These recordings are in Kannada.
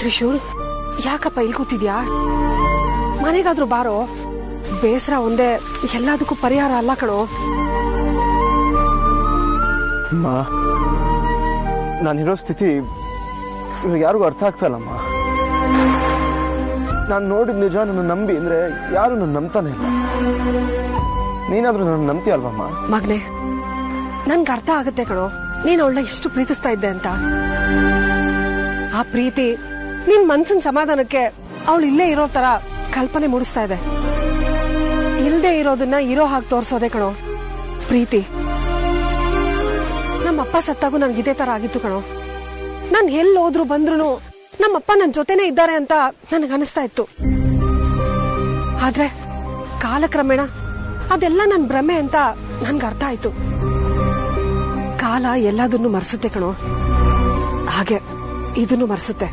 ತ್ರಿಶೂಲ್, ಯಾಕಪ್ಪ ಇಲ್ಲಿ ಕೂತಿದ್ಯಾ? ಮನೆಗಾದ್ರೂ ಬಾರೋ. ಬೇಸರ ಒಂದೇ ಎಲ್ಲದಕ್ಕೂ ಪರಿಹಾರ ಅಲ್ಲ ಕಣೋ. ನಾನಿರೋ ಸ್ಥಿತಿ ಯಾರಿಗೂ ಅರ್ಥ ಆಗ್ತಲ್ಲಮ್ಮ. ನಾನು ನೋಡಿದ ನಿಜ ನನ್ನ ನಂಬಿ ಅಂದ್ರೆ ಯಾರು ನನ್ನ ನಂಬ್ತಾನೆ ಇಲ್ಲ. ನೀನಾದ್ರೂ ನನ್ನ ನಂಬ್ತೀಯಲ್ವಮ್ಮ? ಮಗ್ನೆ, ನನ್ಗೆ ಅರ್ಥ ಆಗುತ್ತೆ ಕಣೋ, ನೀನ್ ಅವಳನ್ನ ಎಷ್ಟು ಪ್ರೀತಿಸ್ತಾ ಇದ್ದೆ ಅಂತ. ಆ ಪ್ರೀತಿ ನಿನ್ ಮನ್ಸಿನ ಸಮಾಧಾನಕ್ಕೆ ಅವಳು ಇಲ್ಲೇ ಇರೋ ತರ ಕಲ್ಪನೆ ಮೂಡಿಸ್ತಾ ಇದೆ. ಇಲ್ದೇ ಇರೋದನ್ನ ಇರೋ ಹಾಗೆ ತೋರ್ಸೋದೆ ಕಣೋ ಪ್ರೀತಿ. ನಮ್ಮಪ್ಪ ಸತ್ತಾಗೂ ನನ್ಗೆ ಇದೇ ತರ ಆಗಿತ್ತು ಕಣೋ. ನಾನ್ ಎಲ್ಲಿ ಹೋದ್ರು ಬಂದ್ರು ನಮ್ಮಪ್ಪ ನನ್ ಜೊತೆನೆ ಇದ್ದಾರೆ ಅಂತ ನನಗನ್ನಿಸ್ತಾ ಇತ್ತು. ಆದ್ರೆ ಕಾಲಕ್ರಮೇಣ ಅದೆಲ್ಲ ನನ್ ಭ್ರಮೆ ಅಂತ ನನ್ಗೆ ಅರ್ಥ ಆಯ್ತು. ಕಾಲ ಎಲ್ಲದನ್ನು ಮರೆಸುತ್ತೆ ಕಣೋ, ಹಾಗೆ ಇದನ್ನು ಮರೆಸುತ್ತೆ.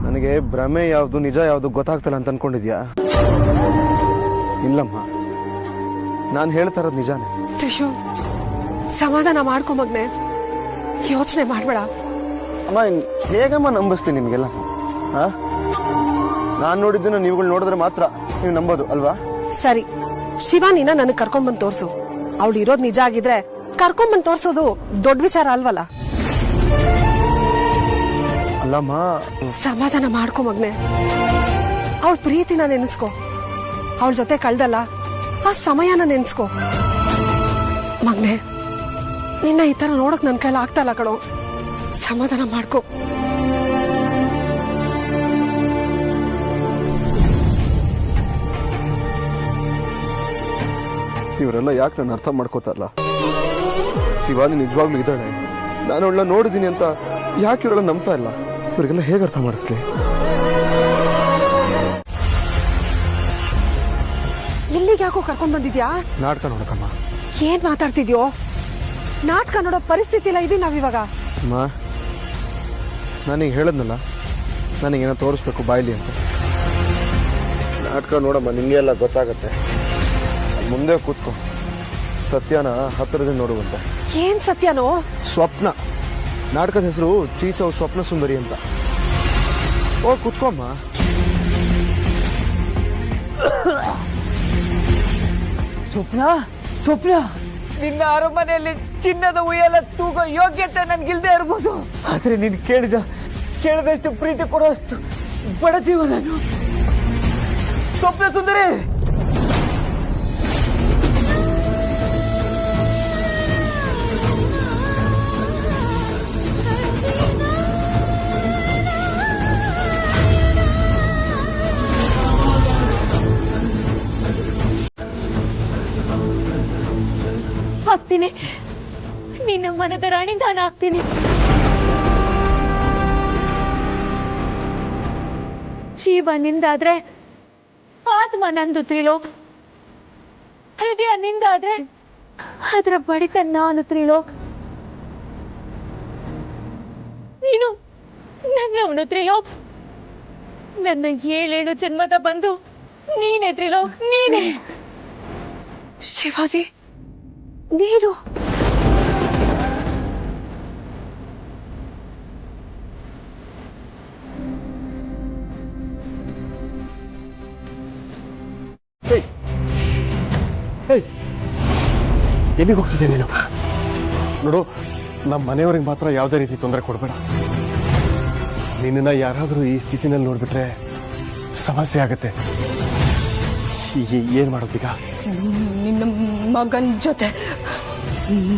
ನನಗೆ ಭ್ರಮೆ ಯಾವ್ದು ನಿಜ ಯಾವ್ದು ಗೊತ್ತಾಗ್ತಲ್ಲ ಅಂತ ಅನ್ಕೊಂಡಿದ್ಯಾ? ಇಲ್ಲಮ್ಮ, ನಾನು ಹೇಳ್ತಾ ಇರೋದು ನಿಜಾನೇ. ತ್ರಿಶು, ಸಮಾಧಾನ ಮಾಡ್ಕೊ ಮಗ್ನೆ, ಯೋಚನೆ ಮಾಡ್ಬೇಡ. ಅಮ್ಮ, ಹೇಗಮ್ಮ ನಂಬಿಸ್ತೀನಿ ನಿಮ್ಗೆಲ್ಲ? ನಾನ್ ನೋಡಿದ್ದನ್ನ ನೀವುಗಳು ನೋಡಿದ್ರೆ ಮಾತ್ರ ನೀವು ನಂಬೋದು ಅಲ್ವಾ? ಸರಿ, ಶಿವಾನಿನ ನನಗ್ ಕರ್ಕೊಂಡ್ಬಂದ್ ತೋರ್ಸು. ಅವಳು ಇರೋದ್ ನಿಜ ಆಗಿದ್ರೆ ಕರ್ಕೊಂಡ್ಬಂದ್ ತೋರ್ಸೋದು ದೊಡ್ಡ ವಿಚಾರ ಅಲ್ವಲ್ಲ? ಅಲ್ಲಮ್ಮ, ಸಮಾಧಾನ ಮಾಡ್ಕೊ ಮಗ್ನೆ. ಅವಳ ಪ್ರೀತಿನ ನೆನ್ಸ್ಕೊ, ಅವಳ ಜೊತೆ ಕಳ್ದಲ್ಲ ಆ ಸಮಯನ ನೆನ್ಸ್ಕೊ. ಮಗ್ನೆ, ನಿನ್ನ ಈ ತರ ನೋಡಕ್ ನನ್ ಕೈಲ ಆಗ್ತಾ ಇಲ್ಲ ಕಣೋ. ಸಮಾಧಾನ ಮಾಡ್ಕೊ. ಇವರೆಲ್ಲ ಯಾಕೆ ನನ್ನ ಅರ್ಥ ಮಾಡ್ಕೋತಾರಲ್ಲ? ಶಿವಾನಿ ನಿಜವಾಗ್ಲೂ ಇದ್ದಾಳೆ, ನಾನು ಅವಳನ್ನ ನೋಡಿದೀನಿ ಅಂತ ಯಾಕೆ ಇವರೆಲ್ಲ ನಂಬ್ತಾ ಇಲ್ಲ? ಇವರಿಗೆಲ್ಲ ಹೇಗೆ ಅರ್ಥ ಮಾಡಿಸ್ಲಿ? ಇಲ್ಲಿಗೆ ಯಾಕೋ ಕರ್ಕೊಂಡ್ ಬಂದಿದ್ಯಾ? ನಾಟಕ ನೋಡಕಮ್ಮ. ಏನ್ ಮಾತಾಡ್ತಿದ್ಯೋ? ನಾಟಕ ನೋಡೋ ಪರಿಸ್ಥಿತಿ ಇಲ್ಲ ಇದೀವಿ ನಾವಿವಾಗ. ಅಮ್ಮ, ನಾನೀಗ ಹೇಳದ್ನಲ್ಲ, ನನಗೇನೋ ತೋರಿಸ್ಬೇಕು ಬಾಯ್ಲಿ ಅಂತ. ನಾಟಕ ನೋಡಮ್ಮ, ನಿಂಗೆ ಎಲ್ಲ ಗೊತ್ತಾಗತ್ತೆ. ಮುಂದೆ ಕೂತ್ಕೊ, ಸತ್ಯನ ಹತ್ತಿರದಿಂದ ನೋಡುವಂತ. ಏನ್ ಸತ್ಯನೋ? ಸ್ವಪ್ನ. ನಾಟಕದ ಹೆಸರು ಚೀಸವ್ ಸ್ವಪ್ನ ಸುಂದರಿ ಅಂತ. ಓ, ಕೂತ್ಕೊಮ್ಮ. ಸ್ವಪ್ನ, ಸ್ವಪ್ನ, ನಿನ್ನ ಅರಮನೆಯಲ್ಲಿ ಚಿನ್ನದ ಉಯ್ಯಾಲ ತೂಗೋ ಯೋಗ್ಯತೆ ನನ್ಗಿಲ್ದೇ ಇರ್ಬೋದು, ಆದ್ರೆ ನೀನ್ ಕೇಳಿದಷ್ಟು ಪ್ರೀತಿ ಕೊಡುವಷ್ಟು ಬಡ ಜೀವ ನಾನು. ಸ್ವಪ್ನ ಸುಂದರಿ, ಆಗ್ತೀನಿ. ನಿನ್ನ ಮನದ ರಾಣಿ ನಾನು ಆಗ್ತೀನಿ. ಜೀವ ನಿಂದಾದ್ರೆ ಆತ್ಮ ನಂದು ತ್ರಿಲೋಕ್, ಹೃದಯ ನಿಂದಾದ್ರೆ ಅದರ ಬಡಿತ ನಾನು ತ್ರಿಲೋಕ್. ನೀನು ನನ್ನವನು ತ್ರಿಲೋಕ್. ನನ್ನ 7 ಜನ್ಮದ ಬಂದು ನೀನೇ ತ್ರಿಲೋಕ್, ನೀನೇ. ಶಿವಾನಿ, ನೀನು ಎಲ್ಲಿಗೆ ಹೋಗ್ತಿದ್ದೆ ನೀನು? ನೋಡು, ನಮ್ಮ ಮನೆಯವ್ರಿಗೆ ಮಾತ್ರ ಯಾವುದೇ ರೀತಿ ತೊಂದರೆ ಕೊಡಬೇಡ. ನಿನ್ನ ಯಾರಾದ್ರೂ ಈ ಸ್ಥಿತಿನಲ್ಲಿ ನೋಡ್ಬಿಟ್ರೆ ಸಮಸ್ಯೆ ಆಗತ್ತೆ. ಏನ್ ಮಾಡೋದೀಗ? ನಿನ್ನ ಮಗನ್ ಜೊತೆ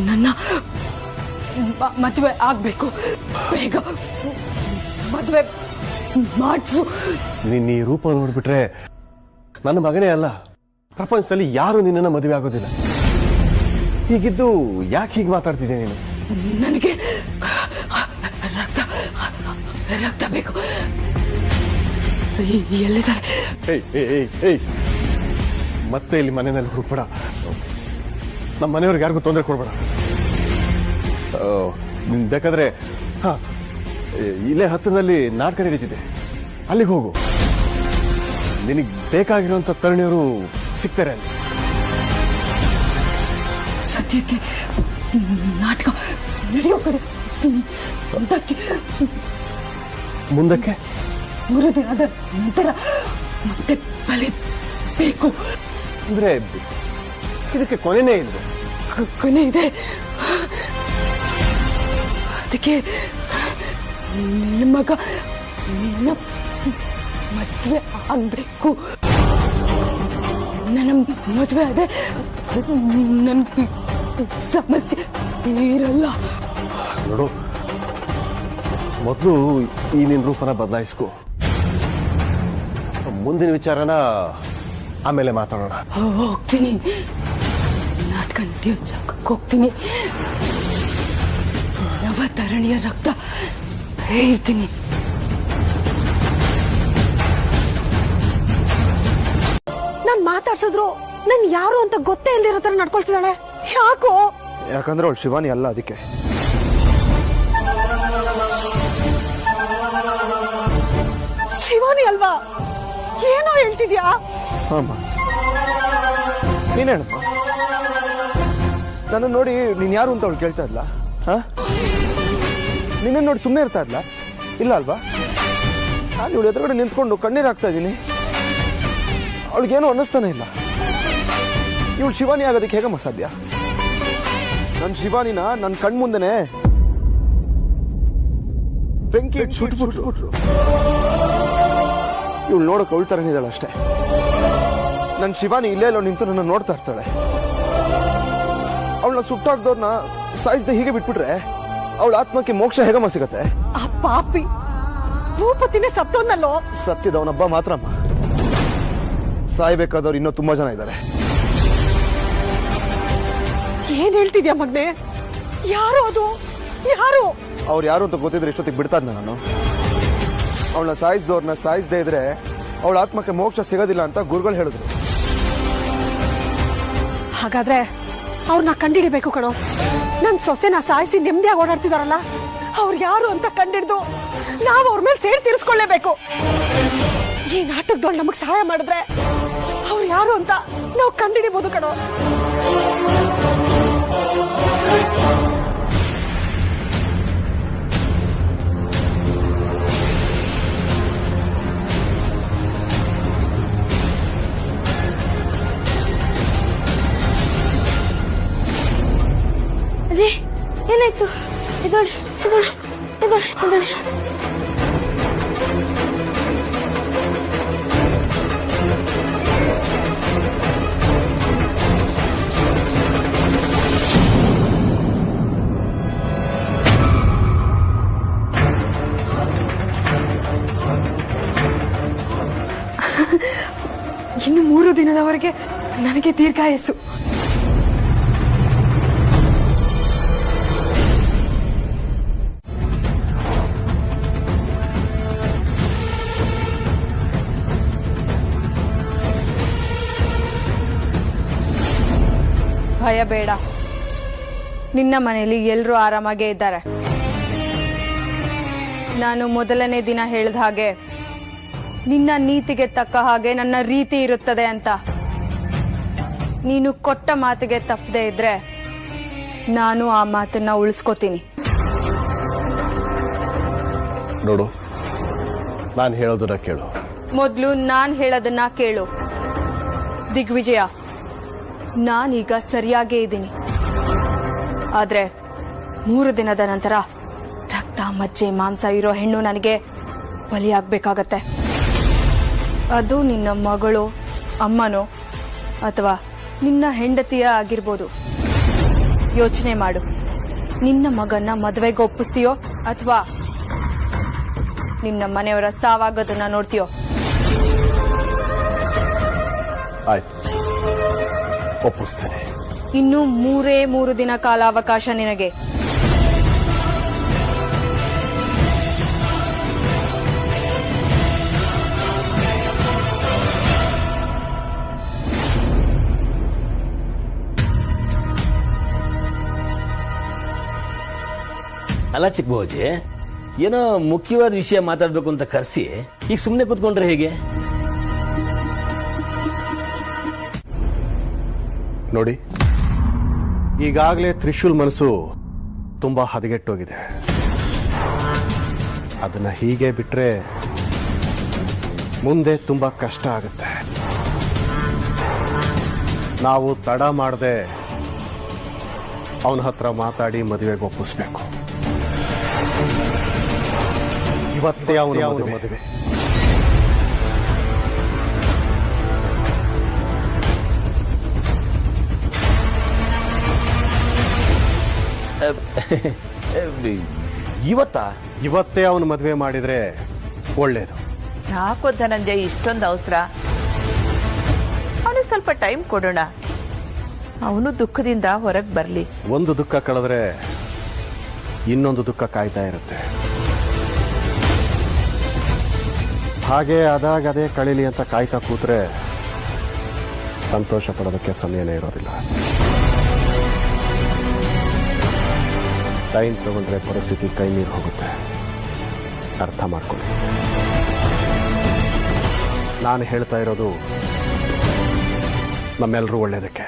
ನನ್ನ ಮದುವೆ ಆಗ್ಬೇಕು. ಬೇಗ ಮದುವೆ ಮಾಡಿಸು. ನಿನ್ನ ಈ ರೂಪ ನೋಡ್ಬಿಟ್ರೆ ನನ್ನ ಮಗನೇ ಅಲ್ಲ, ಪ್ರಪಂಚದಲ್ಲಿ ಯಾರು ನಿನ್ನನ್ನ ಮದುವೆ ಆಗೋದಿಲ್ಲ. ಹೀಗಿದ್ದು ಯಾಕೆ ಹೀಗೆ ಮಾತಾಡ್ತಿದ್ದೆ ನೀನು? ನನಗೆ ರಕ್ತ ಬೇಕು. ಎಲ್ಲಿದ್ದಾರೆ? ಮತ್ತೆ ಇಲ್ಲಿ ಮನೆಯಲ್ಲಿ ಹುಡುಕ್ಬೇಡ. ನಮ್ಮ ಮನೆಯವ್ರಿಗೆ ಯಾರಿಗೂ ತೊಂದರೆ ಕೊಡ್ಬೇಡ. ನಿನ್ ಬೇಕಾದ್ರೆ ಇಲ್ಲೇ ಹತ್ತಿರದಲ್ಲಿ ನಾಟಕ ನಡೀತಿದೆ, ಅಲ್ಲಿಗೆ ಹೋಗು. ನಿನಗೆ ಬೇಕಾಗಿರುವಂತ ತರುಣಿಯರು ಸಿಗ್ತಾರೆ ಅಲ್ಲಿ. ಸದ್ಯಕ್ಕೆ ನಾಟಕ ನಡೆಯೋ ಕಡೆ ಮುಂದಕ್ಕೆ 3 ದಿನದ ನಂತರ ಮತ್ತೆ ಬಲಿಬೇಕು. ಅಂದ್ರೆ ಇದಕ್ಕೆ ಕೊನೆನೇ ಇಲ್ವೇ? ಕೊನೆ ಇದೆ. ಅದಕ್ಕೆ ನಿನ್ನ ಮಗ ನಿನ್ನ ಮದುವೆ ಆಗ್ಬೇಕು. ನನ್ನ ಮದುವೆ ಅದೇ ನನ್ ಸಮಸ್ಯೆ ಇರಲ್ಲ. ನೋಡು, ಮೊದಲು ಈ ನಿನ್ನ ರೂಪನ ಬದಲಾಯಿಸ್ಕೊ. ಮುಂದಿನ ವಿಚಾರನ ಆಮೇಲೆ ಮಾತಾಡೋಣ. ಹೋಗ್ತೀನಿ, ನಾಟಕ ನಡೆಯೋ ಜಾಗಕ್ಕೆ ಹೋಗ್ತೀನಿ. ನವತರಣಿಯ ರಕ್ತ ಇರ್ತೀನಿ. ನಾನ್ ಮಾತಾಡ್ಸಿದ್ರು ನನ್ ಯಾರು ಅಂತ ಗೊತ್ತೇ ಇಲ್ದಿರೋ ತರ ನಡ್ಕೊಳ್ತಿದ್ದಾಳೆ. ಯಾಕೋ? ಯಾಕಂದ್ರೆ ಅವಳು ಶಿವಾನಿ ಅಲ್ಲ, ಅದಕ್ಕೆ. ಶಿವಾನಿ ಅಲ್ವಾ? ಏನೋ ಹೇಳ್ತಿದ್ಯಾ? ಅಮ್ಮ ನೀನೇನಪ್ಪ? ನನ್ನ ನೋಡಿ ನೀನ್ ಯಾರು ಅಂತ ಅವಳು ಕೇಳ್ತಾ ಇದ್ಲ? ನಿನ್ನ ನೋಡಿ ಸುಮ್ಮನೆ ಇರ್ತಾ ಇದ್ಲ? ಇಲ್ಲ ಅಲ್ವಾ? ನಾನು ಇವಳು ಎದುರುಗಡೆ ನಿಂತ್ಕೊಂಡು ಕಣ್ಣೀರ್ ಹಾಕ್ತಾ ಇದ್ದೀನಿ. ಅವಳಿಗೇನು ಅನ್ನಿಸ್ತಾನೆ ಇಲ್ಲ. ಇವಳು ಶಿವಾನಿ ಆಗೋದಕ್ಕೆ ಹೇಗಮ್ಮ ಸಾಧ್ಯ? ನನ್ನ ಶಿವಾನಿನ ನನ್ನ ಕಣ್ಮುಂದೆನೆ ಬೆಂಕಿ ಸುಟ್ಬಿಟ್ರು. ಇವಳು ನೋಡಕ್ ಅವಳ ತರನೇ ಇದ್ದಾಳೆ ಅಷ್ಟೇ. ನನ್ನ ಶಿವಾನಿ ಇಲ್ಲೇ ಎಲ್ಲೋ ನಿಂತು ನನ್ನ ನೋಡ್ತಾ ಇರ್ತಾಳೆ. ಅವಳನ್ನ ಸುಟ್ಟಾಕ್ದವ್ರನ್ನ ಸಾಯಿಸದೆ ಹೀಗೆ ಬಿಟ್ಬಿಟ್ರೆ ಅವಳ ಆತ್ಮಕ್ಕೆ ಮೋಕ್ಷ ಹೇಗಮ್ಮ ಸಿಗತ್ತೆ? ಆ ಪಾಪಿ ಭೂಪತಿನೇ ಸತ್ತೋನ್ನಲ್ಲೋ. ಸತ್ತಿದವನೊಬ್ಬ ಮಾತ್ರಮ್ಮ. ಸಾಯ್ಬೇಕಾದವ್ರು ಇನ್ನೂ ತುಂಬಾ ಜನ ಇದ್ದಾರೆ. ಏನ್ ಹೇಳ್ತಿದ್ಯಾ ಮಗ್ನೆ? ಯಾರು ಅದು? ಯಾರು? ಅವ್ರು ಯಾರು ಅಂತ ಗೊತ್ತಿದ್ರೆ ಇಷ್ಟೊತ್ತಿಗೆ ಬಿಡ್ತಾ ಇದ್ನ ನಾನು. ಅವಳನ್ನ ಸಾಯಿಸಿದವ್ರನ್ನ ಸಾಯಿಸದೇ ಇದ್ರೆ ಅವಳ ಆತ್ಮಕ್ಕೆ ಮೋಕ್ಷ ಸಿಗೋದಿಲ್ಲ ಅಂತ ಗುರುಗಳು ಹೇಳಿದ್ರು. ಹಾಗಾದ್ರೆ ಅವ್ರನ್ನ ಕಂಡಿಡಿಬೇಕು ಕಣೋ. ನನ್ ಸೊಸೆನ ಸಾಯಿಸಿ ನೆಮ್ಮದಿಯಾಗಿ ಓಡಾಡ್ತಿದಾರಲ್ಲ, ಅವ್ರು ಯಾರು ಅಂತ ಕಂಡಿಡ್ದು ನಾವು ಅವ್ರ ಮೇಲೆ ಸೇರಿ ತೀರಿಸ್ಕೊಳ್ಳೇಬೇಕು. ಈ ನಾಟಕದೊಳ್ ನಮಗ್ ಸಹಾಯ ಮಾಡಿದ್ರೆ ಅವ್ರು ಯಾರು ಅಂತ ನಾವು ಕಂಡಿಡಿಬಹುದು ಕಣೋ. ಅದೇ ಏನಾಯ್ತು? ಇದೊಳ್ ಇದೊಳ್ ಇದೊಳ್ ಇದೊಳ್ ಇನ್ನು 3 ದಿನದವರೆಗೆ ನನಗೆ ದೀರ್ಘಾಯಸ್ಸು. ಭಯ ಬೇಡ. ನಿನ್ನ ಮನೆಯಲ್ಲಿ ಎಲ್ಲರೂ ಆರಾಮಾಗೇ ಇದ್ದಾರೆ. ನಾನು ಮೊದಲನೇ ದಿನ ಹೇಳಿದ ಹಾಗೆ ನಿನ್ನ ನೀತಿಗೆ ತಕ್ಕ ಹಾಗೆ ನನ್ನ ರೀತಿ ಇರುತ್ತದೆ ಅಂತ. ನೀನು ಕೊಟ್ಟ ಮಾತಿಗೆ ತಪ್ಪದೆ ಇದ್ರೆ ನಾನು ಆ ಮಾತನ್ನ ಉಳಿಸ್ಕೋತೀನಿ. ನೋಡು, ನಾನು ಹೇಳೋದನ್ನ ಕೇಳು. ಮೊದಲು ನಾನ್ ಹೇಳೋದನ್ನ ಕೇಳು. ದಿಗ್ವಿಜಯ, ನಾನೀಗ ಸರಿಯಾಗೇ ಇದ್ದೀನಿ. ಆದ್ರೆ 3 ದಿನದ ನಂತರ ರಕ್ತ ಮಜ್ಜೆ ಮಾಂಸ ಇರೋ ಹೆಣ್ಣು ನನಗೆ ಬಲಿಯಾಗಬೇಕಾಗತ್ತೆ. ಅದು ನಿನ್ನ ಮಗಳು, ಅಮ್ಮನೋ ಅಥವಾ ನಿನ್ನ ಹೆಂಡತಿಯ ಆಗಿರ್ಬೋದು. ಯೋಚನೆ ಮಾಡು. ನಿನ್ನ ಮಗನ್ನ ಮದುವೆಗೆ ಒಪ್ಪಿಸ್ತೀಯೋ ಅಥವಾ ನಿನ್ನ ಮನೆಯವರ ಸಾವಾಗೋದನ್ನ ನೋಡ್ತೀಯೋ? ಆಯ್ತು, ಒಪ್ಪಿಸ್ತೇನೆ. ಇನ್ನು 3 ದಿನ ಕಾಲಾವಕಾಶ ನಿನಗೆ. ಅಲ್ಲ ಚಿಕ್ಕಬೋಜಿ, ಏನೋ ಮುಖ್ಯವಾದ ವಿಷಯ ಮಾತಾಡ್ಬೇಕು ಅಂತ ಕರೆಸಿ ಈಗ ಸುಮ್ಮನೆ ಕೂತ್ಕೊಂಡ್ರೆ ಹೇಗೆ? ನೋಡಿ, ಈಗಾಗಲೇ ತ್ರಿಶೂಲ್ ಮನಸ್ಸು ತುಂಬಾ ಹದಗೆಟ್ಟೋಗಿದೆ. ಅದನ್ನ ಹೀಗೆ ಬಿಟ್ರೆ ಮುಂದೆ ತುಂಬಾ ಕಷ್ಟ ಆಗುತ್ತೆ. ನಾವು ತಡ ಮಾಡದೆ ಅವನ ಹತ್ರ ಮಾತಾಡಿ ಮದುವೆಗೆ ಒಪ್ಪಿಸ್ಬೇಕು. ಇವತ್ತೇ ಅವನ ಮದುವೆ. ಇವತ್ತೇ ಅವನು ಮದುವೆ ಮಾಡಿದ್ರೆ ಒಳ್ಳೇದು. ಯಾಕೋ ಧನಂಜಯ್ ಇಷ್ಟೊಂದು ಅವಸರ? ಅವನಿಗೆ ಸ್ವಲ್ಪ ಟೈಮ್ ಕೊಡೋಣ. ಅವನು ದುಃಖದಿಂದ ಹೊರಗೆ ಬರಲಿ. ಒಂದು ದುಃಖ ಕಳೆದ್ರೆ ಇನ್ನೊಂದು ದುಃಖ ಕಾಯ್ತಾ ಇರುತ್ತೆ. ಹಾಗೆ ಅದೇ ಕಳೀಲಿ ಅಂತ ಕಾಯ್ತಾ ಕೂತ್ರೆ ಸಂತೋಷ ಪಡೋದಕ್ಕೆ ಸಮಯನೇ ಇರೋದಿಲ್ಲ. ಟೈಮ್ ತಗೊಂಡ್ರೆ ಪರಿಸ್ಥಿತಿ ಕೈ ಮೀರಿ ಹೋಗುತ್ತೆ. ಅರ್ಥ ಮಾಡ್ಕೊಳ್ಳಿ. ನಾನು ಹೇಳ್ತಾ ಇರೋದು ನಮ್ಮೆಲ್ಲರೂ ಒಳ್ಳೇದಕ್ಕೆ.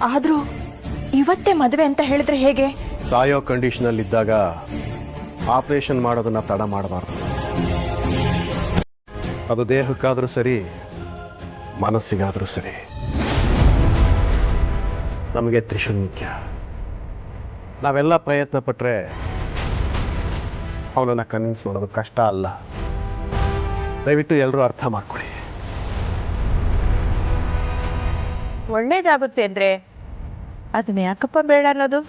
ಆದ್ರೂ ಇವತ್ತೇ ಮದುವೆ ಅಂತ ಹೇಳಿದ್ರೆ ಹೇಗೆ? ಸಾಯೋ ಕಂಡೀಷನ್ ಅಲ್ಲಿ ಇದ್ದಾಗ ಆಪರೇಷನ್ ಮಾಡೋದನ್ನ ತಡ ಮಾಡಬಾರ್ದು. ಅದು ದೇಹಕ್ಕಾದ್ರೂ ಸರಿ, ಮನಸ್ಸಿಗಾದ್ರೂ ಸರಿ. ನಮಗೆ ತ್ರಿಶೂಲ್ ಮುಖ್ಯ. ನಾವೆಲ್ಲ ಪ್ರಯತ್ನ ಪಟ್ರೆ ಅವನನ್ನ ಕನ್ವಿನ್ಸ್ ಮಾಡೋದು ಕಷ್ಟ ಅಲ್ಲ. ದಯವಿಟ್ಟು ಎಲ್ಲರೂ ಅರ್ಥ ಮಾಡ್ಕೊಳ್ಳಿ. ಒಳ್ಳೇದಾಗುತ್ತೆ ಅಂದ್ರೆ ಅದನ್ನ ಯಾಕಪ್ಪ ಬೇಡ ಅನ್ನೋದು?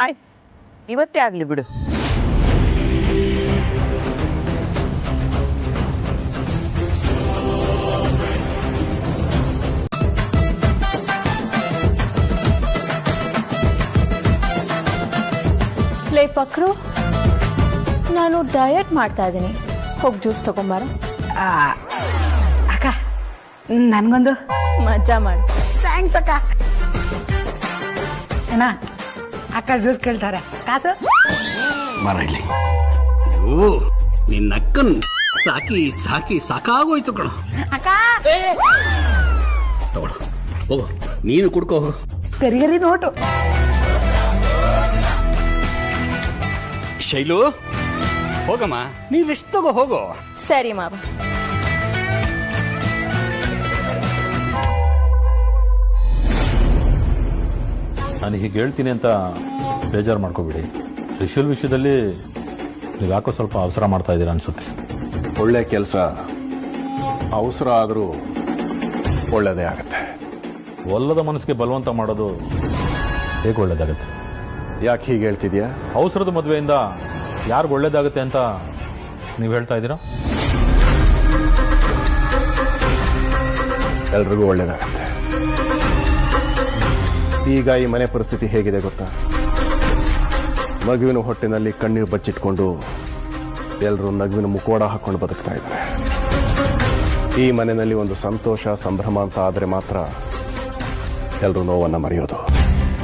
ಆಯ್ತು, ಇವತ್ತೇ ಆಗ್ಲಿ ಬಿಡು. ಲೇ ಪಕ್ರು, ನಾನು ಡಯಟ್ ಮಾಡ್ತಾ ಇದ್ದೀನಿ, ಹೋಗಿ ಜ್ಯೂಸ್ ತಗೊಂಬಾರ. ಅಕ್ಕ ನನ್ಗೊಂದು ಮಜಾ ಮಾಡಿ. ಥ್ಯಾಂಕ್ಸ್ ಅಕ್ಕ. ಏನ ಅಕ್ಕ ಜ್ಯೂಸ್ ಕೇಳ್ತಾರೆ, ಕಾಸು ಮರಳಿ. ನಿನ್ನ ಅಕ್ಕನ್ ಸಾಕಿ ಸಾಕಿ ಸಾಕಾಗೋಯ್ತು ಕಣ. ಅಕ್ಕ ತಗೊಳು, ಹೋಗು, ನೀನು ಕುಡ್ಕೋ ಹೋಗು. ಗರಿ ನೋಟು. ಶೈಲು, ಹೋಗಮ್ಮ, ನೀನ್ ಎಷ್ಟು ತಗೋ ಹೋಗು. ಸರಿ ಮಾವ. ನಾನು ಹೀಗೆ ಹೇಳ್ತೀನಿ ಅಂತ ಬೇಜಾರು ಮಾಡ್ಕೋಬೇಡಿ. ತ್ರಿಶೂಲ್ ವಿಷಯದಲ್ಲಿ ನೀವು ಯಾಕೋ ಸ್ವಲ್ಪ ಅವಸರ ಮಾಡ್ತಾ ಇದ್ದೀರಾ ಅನ್ಸುತ್ತೆ. ಒಳ್ಳೆ ಕೆಲಸ ಅವಸರ ಆದರೂ ಒಳ್ಳೇದೇ ಆಗುತ್ತೆ. ಒಲ್ಲದ ಮನಸ್ಸಿಗೆ ಬಲವಂತ ಮಾಡೋದು ಹೇಗೆ ಒಳ್ಳೇದಾಗುತ್ತೆ? ಯಾಕೆ ಹೀಗೆ ಹೇಳ್ತಿದ್ಯಾ? ಅವಸರದ ಮದುವೆಯಿಂದ ಯಾರಿಗೂ ಒಳ್ಳೇದಾಗುತ್ತೆ ಅಂತ ನೀವು ಹೇಳ್ತಾ ಇದ್ದೀರಾ? ಎಲ್ರಿಗೂ ಒಳ್ಳೇದಾಗುತ್ತೆ. ಈಗ ಈ ಮನೆ ಪರಿಸ್ಥಿತಿ ಹೇಗಿದೆ ಗೊತ್ತಾ? ಮಗುವಿನ ಹೊಟ್ಟೆನಲ್ಲಿ ಕಣ್ಣೀರು ಬಚ್ಚಿಟ್ಕೊಂಡು ಎಲ್ಲರೂ ನಗುವಿನ ಮುಖವಾಡ ಹಾಕೊಂಡು ಬದುಕ್ತಾ ಇದ್ದಾರೆ. ಈ ಮನೆಯಲ್ಲಿ ಒಂದು ಸಂತೋಷ ಸಂಭ್ರಮ ಅಂತ ಆದರೆ ಮಾತ್ರ ಎಲ್ಲರೂ ನೋವನ್ನ ಮರೆಯೋದು.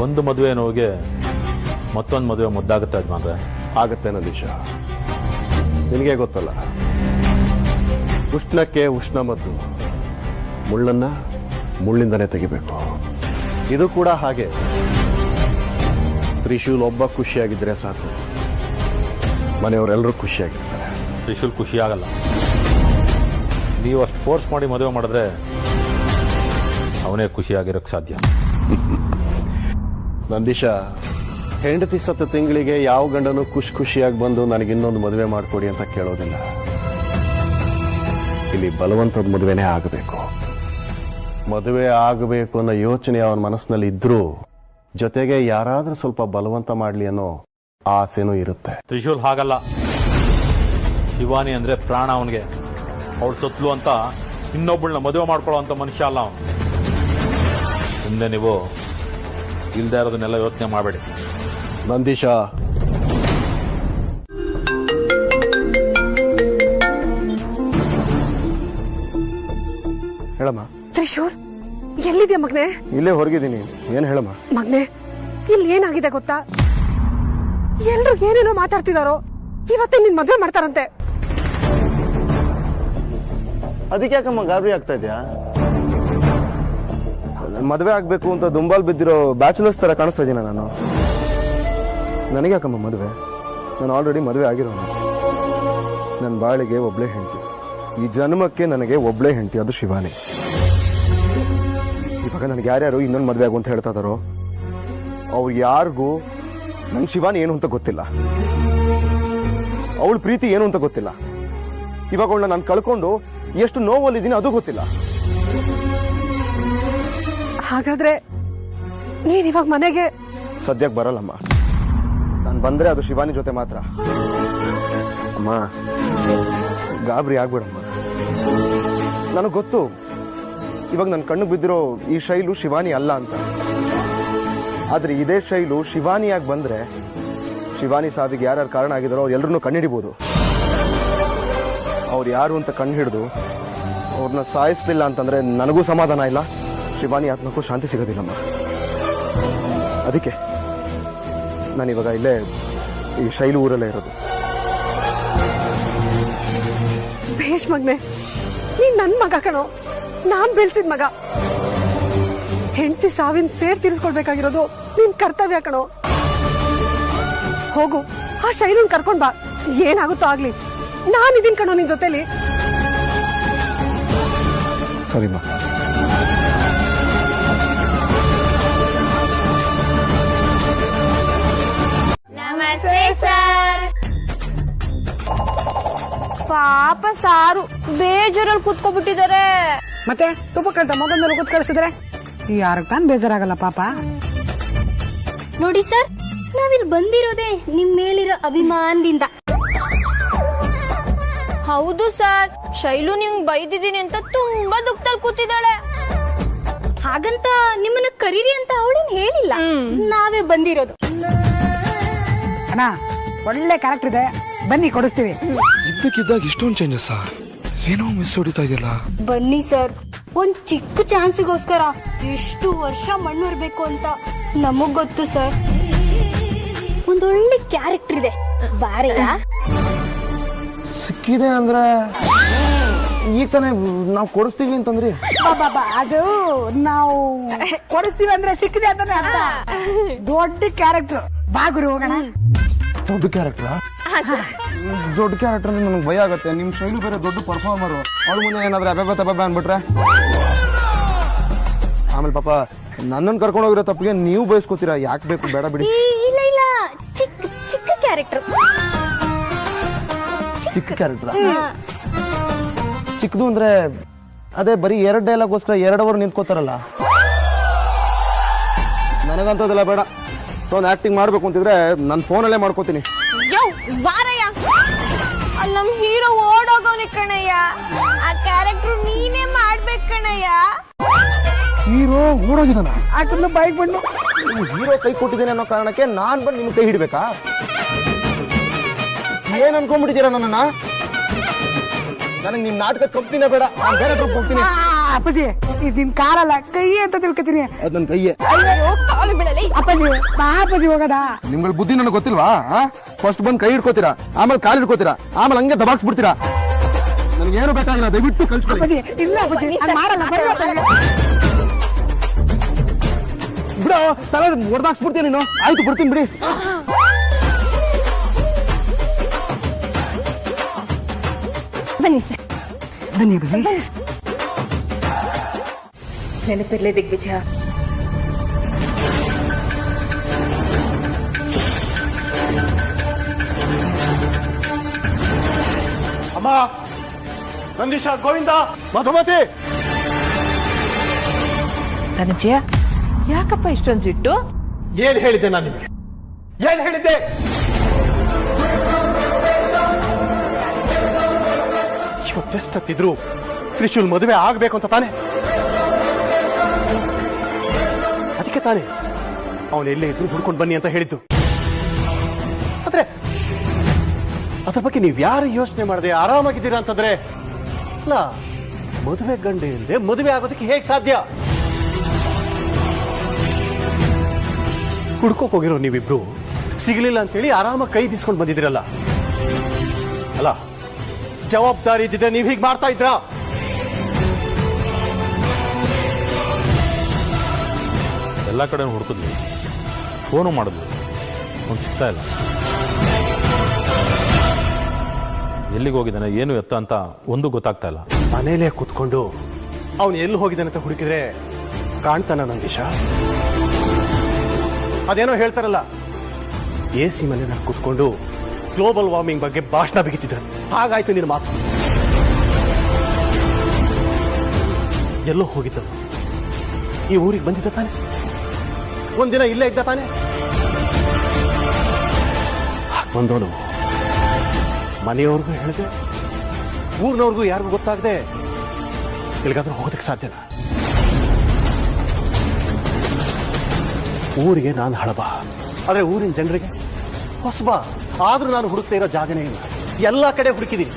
ಒಂದು ಮದುವೆ ನೋವಿಗೆ ಮತ್ತೊಂದು ಮದುವೆ ಮುದ್ದಾಗುತ್ತೆ ಯಜಮಾನ್ರೆ. ಆಗತ್ತೆ ನಂದೀಶ, ನಿನಗೆ ಗೊತ್ತಲ್ಲ, ಉಷ್ಣಕ್ಕೆ ಉಷ್ಣ ಮದ್ದು, ಮುಳ್ಳನ್ನ ಮುಳ್ಳಿಂದನೇ ತೆಗಿಬೇಕು. ಇದು ಕೂಡ ಹಾಗೆ. ತ್ರಿಶೂಲ್ ಒಬ್ಬ ಖುಷಿಯಾಗಿದ್ರೆ ಸಾಕು, ಮನೆಯವರೆಲ್ಲರೂ ಖುಷಿಯಾಗಿರ್ತಾರೆ. ತ್ರಿಶೂಲ್ ಖುಷಿ ಆಗಲ್ಲ. ನೀವು ಅಷ್ಟು ಫೋರ್ಸ್ ಮಾಡಿ ಮದುವೆ ಮಾಡಿದ್ರೆ ಅವನೇ ಖುಷಿಯಾಗಿರೋಕ್ಕೆ ಸಾಧ್ಯ. ನಂದೀಶ, ಹೆಂಡತಿ ಸತ್ತ ತಿಂಗಳಿಗೆ ಯಾವ ಗಂಡನು ಖುಷಿಯಾಗಿ ಬಂದು ನನಗಿನ್ನೊಂದು ಮದುವೆ ಮಾಡಿಕೊಡಿ ಅಂತ ಕೇಳೋದಿಲ್ಲ. ಇಲ್ಲಿ ಬಲವಂತದ ಮದುವೆನೇ ಆಗಬೇಕು. ಮದುವೆ ಆಗಬೇಕು ಅನ್ನೋ ಯೋಚನೆ ಅವನ ಮನಸ್ಸಿನಲ್ಲಿ ಇದ್ರೂ ಜೊತೆಗೆ ಯಾರಾದ್ರೂ ಸ್ವಲ್ಪ ಬಲವಂತ ಮಾಡ್ಲಿ ಅನ್ನೋ ಆಸೆನೂ ಇರುತ್ತೆ. ತ್ರಿಶೂಲ್ ಹಾಗಲ್ಲ. ಶಿವಾನಿ ಅಂದ್ರೆ ಪ್ರಾಣ ಅವನಿಗೆ. ಅವಳು ಸತ್ಲು ಅಂತ ಇನ್ನೊಬ್ಬಳನ್ನ ಮದುವೆ ಮಾಡ್ಕೊಳ್ಳೋ ಅಂತ ಮನುಷ್ಯ ಅಲ್ಲ ಅವನು. ಮುಂದೆ ನೀವು ಇಲ್ದೇ ಇರೋದನ್ನೆಲ್ಲ ಯೋಚನೆ ಮಾಡಬೇಡಿ. ನಂದೀಶ, ಹೇಳಮ್ಮ. ತ್ರಿಶೂಲ್, ಎಲ್ಲಿದ್ಯಾ ಮಗ್ನೆ? ಇಲ್ಲೇ ಹೊರಗಿದ್ದೀನಿ. ಏನ್ ಹೇಳಮ್ಮ? ಮಗ್ನೆ, ಇಲ್ಲಿ ಏನಾಗಿದೆ ಗೊತ್ತಾ? ಎಲ್ರು ಏನೇನೋ ಮಾತಾಡ್ತಿದಾರೋ. ಇವತ್ತೇ ನಿನ್ ಮದ್ವೆ ಮಾಡ್ತಾರಂತೆ. ಅದಕ್ಕೆ ಯಾಕಮ್ಮ ಗಾಬರಿ ಆಗ್ತಾ ಇದ್ಯಾ? ಮದುವೆ ಆಗ್ಬೇಕು ಅಂತ ದುಂಬಾಲ್ ಬಿದ್ದಿರೋ ಬ್ಯಾಚುಲರ್ಸ್ ತರ ಕಾಣಿಸ್ತಾ ಇದೀನ ನಾನು? ನನಗೆ ಯಾಕಮ್ಮ ಮದುವೆ? ನಾನು ಆಲ್ರೆಡಿ ಮದುವೆ ಆಗಿರೋನು. ನನ್ನ ಬಾಳಿಗೆ ಒಬ್ಳೇ ಹೆಂಡತಿ, ಈ ಜನ್ಮಕ್ಕೆ ನನಗೆ ಒಬ್ಳೇ ಹೆಂಡತಿ, ಅದು ಶಿವಾನಿ. ಇವಾಗ ನನಗೆ ಯಾರ್ಯಾರು ಇನ್ನೊಂದು ಮದುವೆ ಆಗು ಅಂತ ಹೇಳ್ತಾ ಇದಾರೋ ಅವ್ರು ಯಾರಿಗೂ ನನ್ ಶಿವಾನಿ ಏನು ಅಂತ ಗೊತ್ತಿಲ್ಲ, ಅವಳ ಪ್ರೀತಿ ಏನು ಅಂತ ಗೊತ್ತಿಲ್ಲ. ಇವಾಗ ಅವಳನ್ನ ನಾನು ಕಳ್ಕೊಂಡು ಎಷ್ಟು ನೋವಲ್ಲಿದ್ದೀನಿ ಅದು ಗೊತ್ತಿಲ್ಲ. ಹಾಗಾದ್ರೆ ನೀನ್ ಇವಾಗ ಮನೆಗೆ ಸದ್ಯಕ್ಕೆ ಬರಲ್ಲಮ್ಮ. ನಾನು ಬಂದ್ರೆ ಅದು ಶಿವಾನಿ ಜೊತೆ ಮಾತ್ರ. ಅಮ್ಮ ಗಾಬರಿ ಆಗ್ಬೇಡಮ್ಮ. ನನಗೆ ಗೊತ್ತು ಇವಾಗ ನನ್ನ ಕಣ್ಣಿಗೆ ಬಿದ್ದಿರೋ ಈ ಶೈಲು ಶಿವಾನಿ ಅಲ್ಲ ಅಂತ. ಆದ್ರೆ ಇದೇ ಶೈಲು ಶಿವಾನಿಯಾಗಿ ಬಂದ್ರೆ ಶಿವಾನಿ ಸಾವಿಗೆ ಯಾರ್ಯಾರು ಕಾರಣ ಆಗಿದಾರೋ ಅವ್ರು ಎಲ್ಲರನ್ನೂ ಕಣ್ಣಿಡಿಬಹುದು. ಅವ್ರು ಯಾರು ಅಂತ ಕಣ್ಣು ಹಿಡಿದು ಅವ್ರನ್ನ ಸಾಯಿಸ್ಲಿಲ್ಲ ಅಂತಂದ್ರೆ ನನಗೂ ಸಮಾಧಾನ ಇಲ್ಲ, ಶಿವಾನಿ ಆತ್ಮಕ್ಕೂ ಶಾಂತಿ ಸಿಗೋದಿಲ್ಲಮ್ಮ. ಅದಕ್ಕೆ ನಾನಿವಾಗ ಇಲ್ಲೇ ಈ ಶೈಲು ಊರಲ್ಲೇ ಇರೋದು. ಭೇಷ್ ಮಗ್ನೆ, ನೀನ್ ನನ್ ಮಗ ಕಣೋ, ನಾನ್ ಬೆಳ್ಸಿದ ಮಗ. ಹೆಂಡತಿ ಸಾವಿನ ಸೇರ್ ತೀರಿಸ್ಕೊಳ್ಬೇಕಾಗಿರೋದು ನಿನ್ ಕರ್ತವ್ಯ ಕಣೋ. ಹೋಗು, ಆ ಶೈಲನ್ ಕರ್ಕೊಂಡ್ ಬಾ. ಏನಾಗುತ್ತೋ ಆಗ್ಲಿ, ನಾನಿದೀನ್ ಕಣೋ ನಿನ್ ಜೊತೆಲಿ. ಸರಿಮಾ. ನಮಸ್ತೆ ಸರ್. ಪಾಪ ಸಾರು ಬೇಜಾರಲ್ಲಿ ಕೂತ್ಕೊಬಿಟ್ಟಿದ್ದಾರೆ. ಮತ್ತೆ ತುಪ್ಪಕ್ಕಂತ ಮಗನ ಮೇಲೆ ಕೂತ್ ಕಳಿಸಿದ್ರೆ ಯಾರಿಗೆ ತಾನು ಬೇಜಾರಾಗಲ್ಲ ಪಾಪ. ನೋಡಿ ಸರ್, ನಾವಿಲ್ಲಿ ಬಂದಿರೋದೇ ನಿಮ್ ಮೇಲಿರೋ ಅಭಿಮಾನದಿಂದ. ಹೌದು ಸರ್, ಶೈಲು ನಿಮ್ಗೆ ಬೈದಿದ್ದೀನಿ ಅಂತ ತುಂಬಾ ದುಃಖದಲ್ಲಿ ಕೂತಿದ್ದಾಳೆ. ಹಾಗಂತ ನಿಮ್ಮನ್ನ ಕರೀರಿ ಅಂತ ಅವಳೇನ್ ಹೇಳಿಲ್ಲ, ನಾವೇ ಬಂದಿರೋದು. ಅಣ್ಣ ಒಳ್ಳೆ ಕ್ಯಾರೆಕ್ಟರ್ ಇದೆ, ಬನ್ನಿ ಕೊಡಿಸ್ತೀವಿ. ಇದ್ದಕ್ಕಿದ್ದಾಗ ಇಷ್ಟೊಂದು ಚೇಂಜಸ್ ಏನೋ ಮಿಸ್ ಹೊಡಿತಾ ಇದೆಯಲ್ಲ. ಬನ್ನಿ ಸರ್, ಒಂದ್ ಚಿಕ್ಕ ಚಾನ್ಸ್ಗೋಸ್ಕರ ಎಷ್ಟು ವರ್ಷ ಮಣ್ಣುರ್ಬೇಕು ಅಂತ ನಮಗ್ ಗೊತ್ತು ಸರ್. ಒಂದೊಳ್ಳೆ ಕ್ಯಾರೆಕ್ಟರ್ ಇದೆ, ಬಾರೆಯಾ? ಸಿಕ್ಕಿದೆ ಅಂದ್ರೆ ಈಗ ತಾನೇ ನಾವು ಕೊಡಿಸ್ತೀವಿ ಅಂತಂದ್ರಿ. ಅದು ನಾವು ಕೊಡಿಸ್ತೀವಿ ಅಂದ್ರೆ ಸಿಕ್ಕಿದೆ ಅಂತಾನೆ ಅರ್ಥ. ದೊಡ್ಡ ಕ್ಯಾರೆಕ್ಟರ್, ಬಾಗುರು ಹೋಗೋಣ. ದೊಡ್ಡ ಕ್ಯಾರೆಕ್ಟರ್? ದೊಡ್ಡ ಕ್ಯಾರೆಕ್ಟರ್ ಅಂದ್ರೆ ನನಗೆ ಭಯ ಆಗತ್ತೆ. ನಿಮ್ ಶೈಲು ಬೇರೆ ದೊಡ್ಡ ಪರ್ಫಾರ್ಮರ್, ಅವಳ ಮುಂದೆ ಏನಾದ್ರೆ ಅಬೆ ಅನ್ಬಿಟ್ರೆ ಆಮೇಲೆ ಪಾಪ ನನ್ನನ್ನು ಕರ್ಕೊಂಡು ಹೋಗಿರೋ ತಪ್ಪಿಗೆ ನೀವು ಬಯಸ್ಕೋತೀರಾ. ಯಾಕೆ ಬೇಕು? ಬೇಡ ಬಿಡಿ. ಇಲ್ಲ ಇಲ್ಲ, ಚಿಕ್ಕ ಚಿಕ್ಕ ಕ್ಯಾರೆಕ್ಟರ್. ಚಿಕ್ಕ ಕ್ಯಾರೆಕ್ಟರ್? ಚಿಕ್ಕದು ಅಂದ್ರೆ ಅದೇ ಬರೀ 2 ಡೈಲಾಗ್ಗೋಸ್ಕರ 2 ಅವರ್ ನಿಂತ್ಕೋತಾರಲ್ಲ. ನನಗಂತದೆಲ್ಲ ಬೇಡ. ಒಂದು ಆಕ್ಟಿಂಗ್ ಮಾಡ್ಬೇಕು ಅಂತಿದ್ರೆ ನನ್ನ ಫೋನಲ್ಲೇ ಮಾಡ್ಕೋತೀನಿ. ಬಾರಯ್ಯ, ಅಲ್ಲಿ ನಮ್ ಹೀರೋ ಓಡೋಗವನಿ ಕಣಯ್ಯ. ಆ ಕ್ಯಾರೆಕ್ಟರ್ ನೀನೇ ಮಾಡ್ಬೇಕು ಕಣಯ್ಯ. ಹೀರೋ ಓಡೋಗಿದಾನ? ಆಕನ್ನು ಬೈಕ್ ಬಂದು ಹೀರೋ ಕೈ ಕೊಟ್ಟಿದ್ದೇನೆ ಅನ್ನೋ ಕಾರಣಕ್ಕೆ ನಾನ್ ಬಂದು ನಿಮ್ಗೆ ಕೈ ಹಿಡ್ಬೇಕಾ? ಏನ್ ಅನ್ಕೊಂಡ್ಬಿಟ್ಟಿದ್ದೀರಾ ನನ್ನನ್ನ? ನನಗೆ ನಿಮ್ ನಾಟಕ ಕಂಪ್ನಿನೇ ಬೇಡ, ನಾನು ಬೇರೆ ಟ್ರಿಪ್ ಹೋಗ್ತೀನಿ. ಅಪ್ಪಾಜಿ, ಇದು ನಿಮ್ ಕಾರಲ್ಲ, ಕೈ ಅಂತ ತಿಳ್ಕೊತೀನಿ. ಅದ್ ನನ್ ಕೈಯೇ. ಅಪ್ಪಾಜಿ ಬಾ ಅಪ್ಪಾಜಿ, ಹೋಗೋಣ. ನಿಮ್ಗಳ ಬುದ್ಧಿ ನನಗೆ ಗೊತ್ತಿಲ್ವಾ? ಫಸ್ಟ್ ಬಂದ್ ಕೈ ಹಿಡ್ಕೋತೀರಾ, ಆಮೇಲೆ ಕಾಲು ಹಿಡ್ಕೋತೀರಾ, ಆಮೇಲೆ ಹಂಗೆ ದಬಾಕ್ಸ್ಬಿಡ್ತೀರಾ. ನನಗೇನು ಬೇಕಾಗಿಲ್ಲ, ದಯವಿಟ್ಟು ಕಲ್ಸ್ಕೊಳ್ಳಿ. ಇಲ್ಲ ಅಪ್ಪಾಜಿ, ನಾನ್ ಮಾಡಲ್ಲ. ಬಿಡ, ತಲೆ ಹೊಡೆದಾಕ್ಸ್ಬಿಡ್ತೀನಿ ನೀನು. ಆಯ್ತು, ಬಿಡ್ತೀನಿ ಬಿಡಿ. ಬನ್ನಿ ಸರ್, ಬನ್ನಿ ಅಪ್ಪಾಜಿ. ನೆನಪಿರ್ಲಿ ದಿಗ್ವಿಜಯ. ಅಮ್ಮ, ನಂದೀಶ, ಗೋವಿಂದ, ಮಧುಮತಿ. ಧನಂಜಯ, ಯಾಕಪ್ಪ ಇಷ್ಟೊಂದು ಸಿಟ್ಟು? ಏನ್ ಹೇಳಿದ್ದೆ ನಾನು ನಿಮಗೆ? ಏನ್ ಹೇಳಿದ್ದೆ? ಇವತ್ತೆಷ್ಟತ್ತಿದ್ರು ತ್ರಿಶೂಲ್ ಮದುವೆ ಆಗ್ಬೇಕು ಅಂತ ತಾನೆ. ಅದಕ್ಕೆ ತಾನೆ ಅವನು ಎಲ್ಲೇ ಇದ್ರು ಹುಡ್ಕೊಂಡು ಬನ್ನಿ ಅಂತ ಹೇಳಿದ್ದು. ಆದ್ರೆ ಅದ್ರ ಬಗ್ಗೆ ನೀವ್ ಯಾರು ಯೋಚನೆ ಮಾಡದೆ ಆರಾಮಾಗಿದ್ದೀರಾ ಅಂತಂದ್ರೆ, ಅಲ್ಲ, ಮದುವೆ ಗಂಡೆ ಇಲ್ಲದೆ ಮದುವೆ ಆಗೋದಕ್ಕೆ ಹೇಗ್ ಸಾಧ್ಯ? ಹುಡ್ಕೋಕ್ ಹೋಗಿರೋ ನೀವಿಬ್ರು ಸಿಗಲಿಲ್ಲ ಅಂತೇಳಿ ಆರಾಮಾಗಿ ಕೈ ಬೀಸ್ಕೊಂಡು ಬಂದಿದ್ದೀರಲ್ಲ. ಅಲ್ಲ, ಜವಾಬ್ದಾರಿ ಇದ್ದಿದ್ರೆ ನೀವ್ ಹೀಗ್ ಮಾಡ್ತಾ ಇದ್ರಾ? ಎಲ್ಲ ಕಡೆ ಹುಡುಕಿದ್ವಿ, ಫೋನು ಮಾಡಿದ್ವಿ, ಅವ್ನು ಸಿಗ್ತಾ ಇಲ್ಲ. ಎಲ್ಲಿಗೆ ಹೋಗಿದ್ದಾನೆ, ಏನು ಎತ್ತ ಅಂತ ಒಂದು ಗೊತ್ತಾಗ್ತಾ ಇಲ್ಲ. ಮನೇಲೆ ಕೂತ್ಕೊಂಡು ಅವನು ಎಲ್ಲಿ ಹೋಗಿದ್ದಾನೆ ಅಂತ ಹುಡುಕಿದ್ರೆ ಕಾಣ್ತಾನ ನಂದೀಶ? ಅದೇನೋ ಹೇಳ್ತಾರಲ್ಲ, AC ಮನೆಯಲ್ಲಿ ಕೂತ್ಕೊಂಡು ಗ್ಲೋಬಲ್ ವಾರ್ಮಿಂಗ್ ಬಗ್ಗೆ ಭಾಷಣ ಬಿಗಿತಿದ್ರು. ಹಾಗಾಯ್ತು ನಿನ್ನ ಮಾತು. ಎಲ್ಲೋ ಹೋಗಿದ್ದವು, ಈ ಊರಿಗೆ ಬಂದಿದ್ದ ತಾನೆ? ಒಂದಿನ ಇಲ್ಲೇ ಇದ್ದ ತಾನೆ? ಬಂದವನು ಮನೆಯವ್ರಿಗೂ ಹೇಳಿದೆ, ಊರಿನವ್ರಿಗೂ ಯಾರಿಗೂ ಗೊತ್ತಾಗದೆ ಎಲ್ಲಿಗಾದ್ರೂ ಹೋಗೋದಕ್ಕೆ ಸಾಧ್ಯನಾ? ಊರಿಗೆ ನಾನು ಹಳಬ, ಆದ್ರೆ ಊರಿನ ಜನರಿಗೆ ಹೊಸಬ. ಆದ್ರೂ ನಾನು ಹುಡುಕ್ತಾ ಇರೋ ಜಾಗನೇ ಇಲ್ಲ. ಎಲ್ಲಾ ಕಡೆ ಹುಡುಕಿದೀನಿ.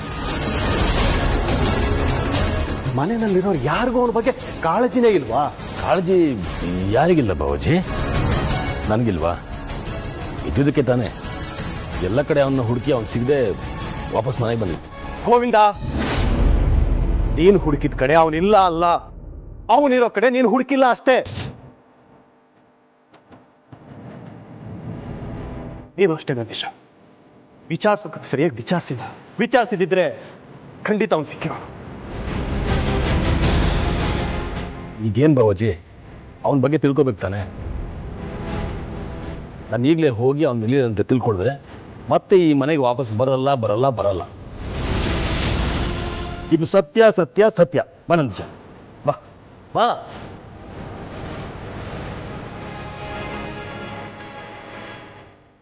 ಮನೆಯಲ್ಲಿರೋರು ಯಾರಿಗೂ ಅವನ ಬಗ್ಗೆ ಕಾಳಜಿನೇ ಇಲ್ವಾ? ಕಾಳಜಿ ಯಾರಿಗಿಲ್ಲ ಬಾಬಾಜಿ? ನನಗಿಲ್ವಾ? ಇದ್ದುದಕ್ಕೆ ತಾನೆ ಎಲ್ಲ ಕಡೆ ಅವನ್ನ ಹುಡುಕಿ ಅವ್ನು ಸಿಗದೆ ವಾಪಸ್ ಮನೆಗೆ ಬಂದಿದ್ದೆ. ಗೋವಿಂದ, ನೀನು ಹುಡುಕಿದ ಕಡೆ ಅವನಿಲ್ಲ ಅಲ್ಲ, ಅವನಿರೋ ಕಡೆ ನೀನು ಹುಡುಕಿಲ್ಲ ಅಷ್ಟೇ. ನೀನು ಅಷ್ಟೇ ನಂದೀಶ. ವಿಚಾರಿಸೋಕೆ ಸರಿಯಾಗಿ ವಿಚಾರಿಸಿದ್ರೆ ಖಂಡಿತ ಅವನು ಸಿಕ್ಕಿರೋ. ಈಗೇನ್ ಬಾಬಾಜಿ, ಅವನ ಬಗ್ಗೆ ತಿಳ್ಕೊಬೇಕು ತಾನೆ. ನಾನು ಈಗಲೇ ಹೋಗಿ ಅವ್ನ ಎಲ್ಲಿದೆ ಅಂತ ತಿಳ್ಕೊಳ್ದೆ ಮತ್ತೆ ಈ ಮನೆಗೆ ವಾಪಸ್ ಬರಲ್ಲ. ಇದು ಸತ್ಯ ಸತ್ಯ ಸತ್ಯ. ಬಾ ನಂದೀಶ, ಬಾ.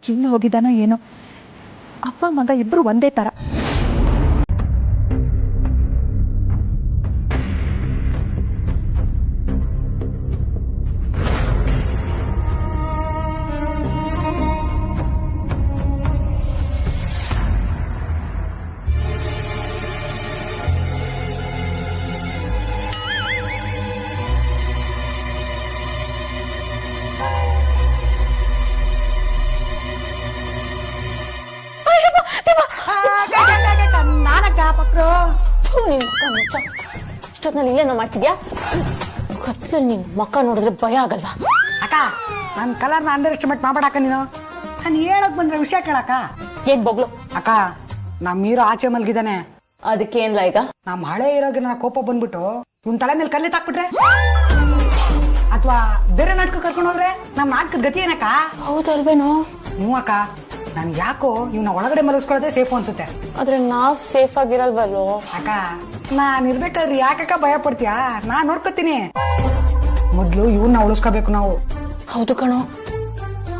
ಎಲ್ಲಿ ಹೋಗಿದ್ದಾನೋ ಏನೋ, ಅಪ್ಪ ಮಗ ಇಬ್ರು ಒಂದೇ ತರ. ಇಷ್ಟೊತ್ನಲ್ಲಿ ಇಲ್ಲೇನೋ ಮಾಡ್ತಿದ್ಯಾ? ಕತ್ಲು ನಿನ್ ಮಕ್ಕ ನೋಡಿದ್ರೆ ಭಯ ಆಗಲ್ವಾ? ಅಕ್ಕ, ನನ್ನ ಕಲರ್ನ ಅಂಡರ್ ಎಸ್ಟಿಮೇಟ್ ಮಾಡ್ಬೇಡಕ್ಕ ನೀನು. ನಾನು ಹೇಳಕ್ ಬಂದ್ರೆ ವಿಷಯ ಕೇಳಕ್ಕ. ಏನ್ ಬೊಗ್ಲು? ಅಕ್ಕ, ನಮ್ಮ ಹೀರೋ ಆಚೆ ಮಲ್ಗಿದ್ದಾನೆ. ಅದಕ್ಕೇನ್ಲ ಈಗ? ನಮ್ಮ ಹಳೆ ಹೀರೋಗೆ ನನ್ನ ಕೋಪ ಬಂದ್ಬಿಟ್ಟು ಇವ್ನ ತಲೆ ಮೇಲೆ ಕಲ್ಲಿ ತಾಕ್ಬಿಟ್ರೆ, ಅಥವಾ ಬೇರೆ ನಾಟಕ ಕರ್ಕೊಂಡು ಹೋದ್ರೆ ನಮ್ಮ ನಾಟಕದ ಗತಿ ಏನಕ್ಕ? ಹೌದಲ್ವೇನೋ? ಹ್ಞೂ ಅಕ್ಕ, ನನ್ಗೆ ಯಾಕೋ ಇವನ್ನ ಒಳಗಡೆ ಮಲಗಿಸ್ಕೊಳ್ಳೋದೇ ಸೇಫ್ ಅನ್ಸುತ್ತೆ. ಆದ್ರೆ ನಾವ್ ಸೇಫ್ ಆಗಿರಲ್ವಲ್ಲೋ? ಅಕ್ಕ, ನಾನ್ ಇರ್ಬೇಕಾದ್ರೆ ಯಾಕಕ್ಕ ಭಯ ಪಡ್ತೀಯಾ? ನಾನ್ ನೋಡ್ಕೊತೀನಿ. ಮೊದ್ಲು ಇವನ್ನ ಉಳಿಸ್ಕೋಬೇಕು ನಾವು. ಹೌದು ಕಣೋ,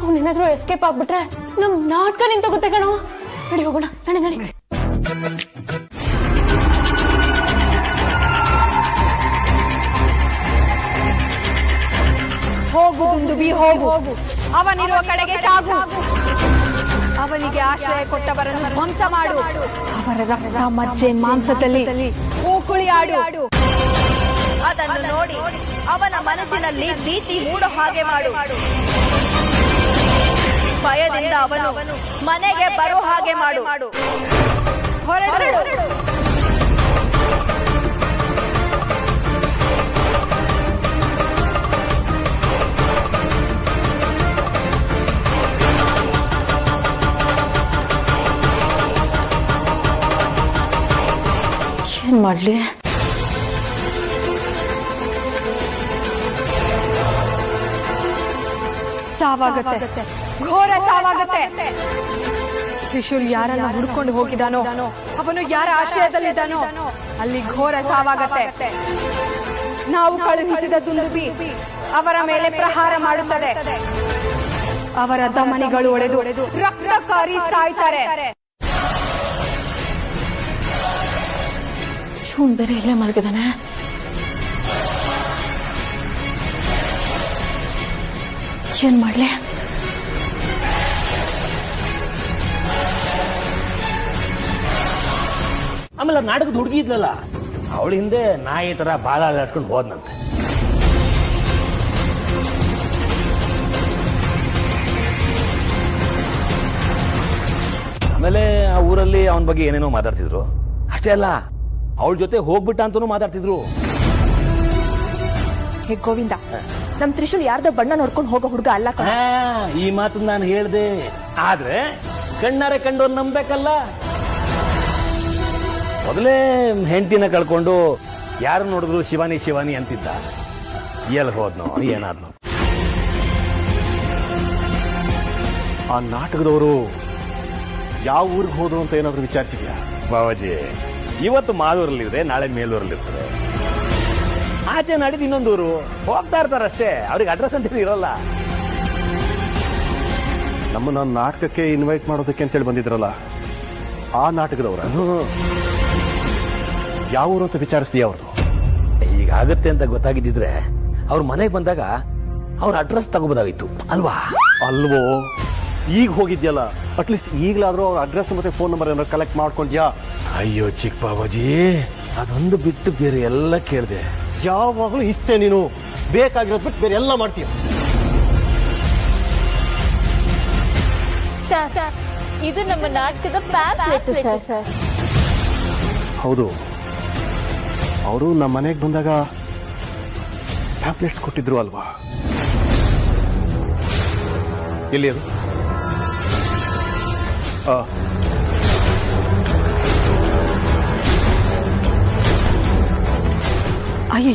ಅವನೇನಾದ್ರೂ ಎಸ್ಕೇಪ್ ಆಗ್ಬಿಟ್ರೆ ನಮ್ ನಾಟಕ ನಿಂತೋಗುತ್ತೆ ಕಣೋ. ನಡಿ ಹೋಗೋಣ, ನಡಿ. ಹೋಗು ದುಂದುಬಿ ಹೋಗು, ಅವನಿರುವ ಕಡೆಗೆ ಸಾಗು. ಅವನಿಗೆ ಆಶ್ರಯ ಕೊಟ್ಟವರನ್ನು ಧ್ವಂಸ ಮಾಡು. ಅವರ ರಕ್ತ ಮಜ್ಜೆ ಮಾಂಸದಲ್ಲಿ ಕೂಕುಳಿ ಆಡು. ಅದನ್ನು ನೋಡಿ ಅವನ ಮನಸ್ಸಿನಲ್ಲಿ ಭೀತಿ ಮೂಡೋ ಹಾಗೆ ಮಾಡು. ಭಯದಿಂದ ಅವನು ಮನೆಗೆ ಬರೋ ಹಾಗೆ ಮಾಡು. ಹೊರಡು. ಏನ್ ಮಾಡ್ಲಿ? ಸಾವಾಗತ್ತೆ, ಘೋರ ಸಾವಾಗತ್ತೆ. ತ್ರಿಶೂಲ್ ಯಾರನ್ನ ಹುಡ್ಕೊಂಡು ಹೋಗಿದಾನೋ, ಅವನು ಯಾರ ಆಶ್ರಯದಲ್ಲಿದ್ದಾನೋ ಅಲ್ಲಿ ಘೋರ ಸಾವಾಗತ್ತೆ. ನಾವು ಕಳುಹಿಸಿದ ದುಂದುಬಿ ಅವರ ಮೇಲೆ ಪ್ರಹಾರ ಮಾಡುತ್ತದೆ. ಅವರ ದಮನಿಗಳು ಒಡೆದು ರಕ್ತಕಾರಿ ಸಾಯ್ತಾರೆ. ಇವನ್ ಬೇರೆ ಇಲ್ಲೇ ಮಲಗಿದಾನೆ. ಏನ್ ಮಾಡ್ಲಿ? ಆಮೇಲೆ ನಾಟಕದ ಹುಡುಗಿ ಇದ್ಲಲ್ಲ, ಅವಳ ಹಿಂದೆ ನಾಯಿ ತರ ಬಾಲ ಅಲ್ಲಾಡ್ಸ್ಕೊಂಡು ಹೋದ್ನಂತೆ. ಆಮೇಲೆ ಆ ಊರಲ್ಲಿ ಅವನ ಬಗ್ಗೆ ಏನೇನೋ ಮಾತಾಡ್ತಿದ್ರು. ಅಷ್ಟೇ ಅಲ್ಲ, ಅವಳ ಜೊತೆ ಹೋಗ್ಬಿಟ್ಟ ಅಂತಾನೂ ಮಾತಾಡ್ತಿದ್ರು. ಹೇ ಗೋವಿಂದ, ನಮ್ ತ್ರಿಶೂಲ್ ಯಾರ್ದೋ ಬಣ್ಣ ನೋಡ್ಕೊಂಡು ಹೋಗೋ ಹುಡುಗ ಅಲ್ಲ ಕಣ. ಈ ಮಾತು ನಾನು ಹೇಳ್ದೆ, ಆದ್ರೆ ಕಣ್ಣಾರೆ ಕಂಡೋರ್ ನಂಬೇಕಲ್ಲ. ಮೊದಲೇ ಹೆಂಡತಿನ ಕಳ್ಕೊಂಡು ಯಾರು ನೋಡಿದ್ರು ಶಿವಾನಿ ಶಿವಾನಿ ಅಂತಿದ್ದ. ಎಲ್ಲಿ ಹೋದ್ನೋ ಏನಾದ್ನೋ. ಆ ನಾಟಕದವರು ಯಾವ ಊರಿಗೆ ಹೋದ್ರು ಅಂತ ಏನಾದ್ರು ವಿಚಾರಿಸಿದ್ಯಾ? ಬಾವಾಜಿ, ಇವತ್ತು ಮಾಲೂರಲ್ಲಿದೆ, ನಾಳೆ ಮೇಲೂರಲ್ಲಿರ್ತದೆ. ಆಚೆ ನಾಡಿದ್ದು ಇನ್ನೊಂದೂರು ಹೋಗ್ತಾ ಇರ್ತಾರಷ್ಟೇ. ಅವ್ರಿಗೆ ಅಡ್ರೆಸ್ ಅಂತ ಇರಲ್ಲ. ನಮ್ಮನ್ನ ನಾಟಕಕ್ಕೆ ಇನ್ವೈಟ್ ಮಾಡೋದಕ್ಕೆ ಅಂತೇಳಿ ಬಂದಿದ್ರಲ್ಲ, ಆ ನಾಟಕದವ್ರ ಯಾವ ಊರು ಅಂತ ವಿಚಾರಿಸ್ತೀಯ ಅವ್ರದ್ದು? ಈಗ ಆಗತ್ತೆ ಅಂತ ಗೊತ್ತಾಗಿದ್ದಿದ್ರೆ ಅವ್ರ ಮನೆಗೆ ಬಂದಾಗ ಅವ್ರ ಅಡ್ರೆಸ್ ತಗೋಬೋದಾಗಿತ್ತು ಅಲ್ವಾ? ಅಲ್ವೋ, ಈಗ ಹೋಗಿದ್ಯಲ್ಲ, ಅಟ್ಲೀಸ್ಟ್ ಈಗಲಾದ್ರೂ ಅವ್ರ ಅಡ್ರೆಸ್ ಮತ್ತೆ ಫೋನ್ ನಂಬರ್ ಏನಾದ್ರು ಕಲೆಕ್ಟ್ ಮಾಡ್ಕೊಂಡ್ಯಾ? ಅಯ್ಯೋ ಚಿಕ್ಕ ಬಾಬಾಜಿ, ಅದೊಂದು ಬಿಟ್ಟು ಬೇರೆ ಎಲ್ಲ ಕೇಳಿದೆ. ಯಾವಾಗಲೂ ಇಷ್ಟೇ ನೀನು, ಬೇಕಾಗಿರೋದ್ ಬಿಟ್ಟು ಬೇರೆ ಎಲ್ಲ ಮಾಡ್ತೀಯ. ಇದು ನಮ್ಮ ನಾಟಕದ ಪ್ಯಾಂಪ್ಲೆಟ್ ಸರ್. ಹೌದು, ಅವರು ನಮ್ಮ ಮನೆಗೆ ಬಂದಾಗ ಟ್ಯಾಬ್ಲೆಟ್ಸ್ ಕೊಟ್ಟಿದ್ರು ಅಲ್ವಾ? ಎಲ್ಲಿ ಅದು? ಅಯ್ಯೋ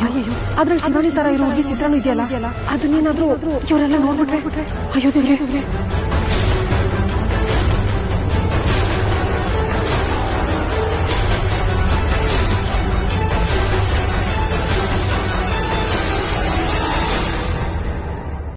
ಅದ್ರಲ್ಲಿ ಶಿವಾನಿ ತರ ಇರೋ ಚಿತ್ರನೂ ಇದೆಯಲ್ಲ, ಅದನ್ನೇನಾದ್ರೂ ಇವರೆಲ್ಲ ನೋಡ್ಬಿಟ್ರೆ ಅಯ್ಯೋ ದೇವ್ರೇ.